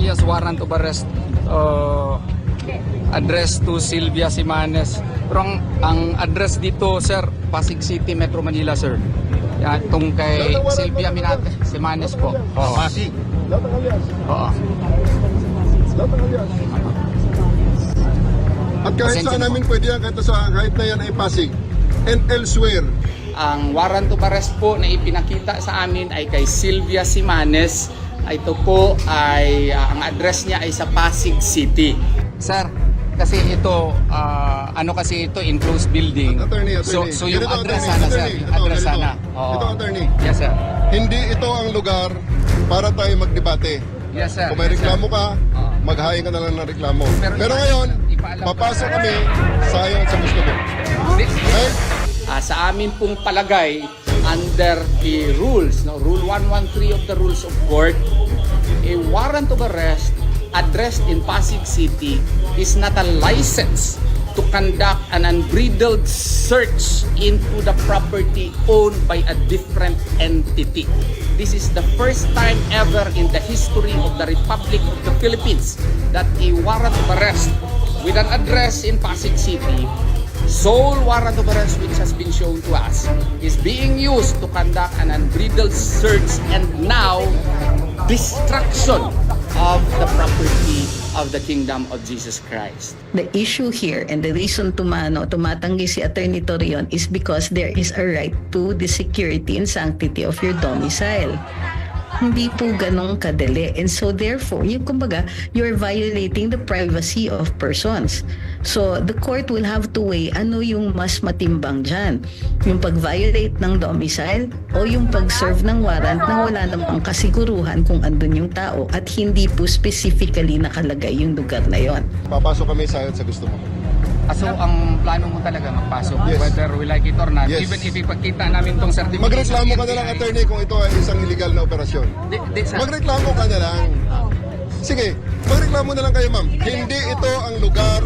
alias warrant of arrest address to Sylvia Simanes. Pero ang address dito, sir, Pasig City, Metro Manila, sir. Yan, itong kay Sylvia Simanes po. Oo. Pasig. Oo. At kahit saan namin pwede yan, kahit na yan ay Pasig. And elsewhere. Ang warrant of arrest po na ipinakita sa amin ay kay Sylvia Simanes. Ito po ay ang address niya ay sa Pasig City. Sir, kasi ito ano kasi ito enclosed building. Attorney. So yung Ganito, address attorney, sana, sir. attorney. Yung address Ganito. sana. Oo. Ito, attorney. Yes, sir. Hindi ito ang lugar para tayo magdebate. Yes, sir. Kung may Yes, sir. reklamo ka, maghain ka na lang ng reklamo. Pero ngayon, ipaalam ko papasok na- kami sa ayon sa gusto mo. Okay? Sa amin pong palagay under the rules, no, Rule 113 of the Rules of Court, a warrant of arrest addressed in Pasig City is not a license to conduct an unbridled search into the property owned by a different entity. This is the first time ever in the history of the Republic of the Philippines that a warrant of arrest with an address in Pasig City, sole warrant of arrest which has been shown to us, is being used to conduct an unbridled search and now destruction of the property of the kingdom of Jesus Christ. The issue here and the reason tumatanggi si Attorney Torion is because there is a right to the security and sanctity of your domicile. Hindi po ganong kadali. And so therefore, kumbaga, you're violating the privacy of persons. So the court will have to weigh ano yung mas matimbang dyan. Yung pag-violate ng domicile o yung pag-serve ng warrant na wala namang kasiguruhan kung andun yung tao at hindi po specifically nakalagay yung lugar na yon. Papasok kami sa ayon sa gusto mo. So ang plano mo talaga magpasok, Yes. whether we like it or not, Yes. even if ipagkita namin tong certificate. Magreklamo ka na lang, attorney, kung ito ay isang illegal na operasyon. Sir. Magreklamo ka na lang. Sige, magreklamo na lang kayo, ma'am. Hindi ito ang lugar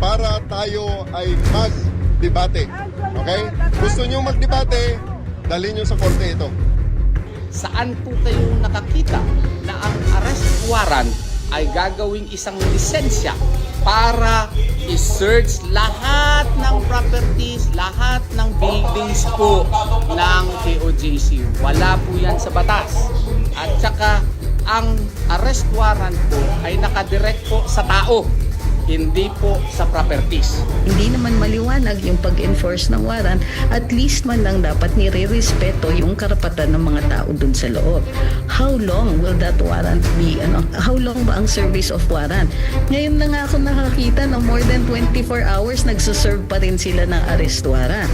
para tayo ay mag-debate. Okay? Gusto nyo mag-debate, dalhin nyo sa korte ito. Saan po kayo nakakita na ang arrest warrant ay gagawing isang lisensya para i-search lahat ng properties, lahat ng buildings po ng KOJC. Wala po yan sa batas. At saka ang arrest warrant po ay nakadirect po sa tao, hindi po sa properties. Hindi naman maliwanag yung pag-enforce ng warrant, at least man lang dapat nire-respeto yung karapatan ng mga tao dun sa loob. How long will that warrant be? How long ba ang service of warrant? Ngayon na nga ako nakakita ng more than 24 hours nagsuserve pa rin sila ng arrest warrant.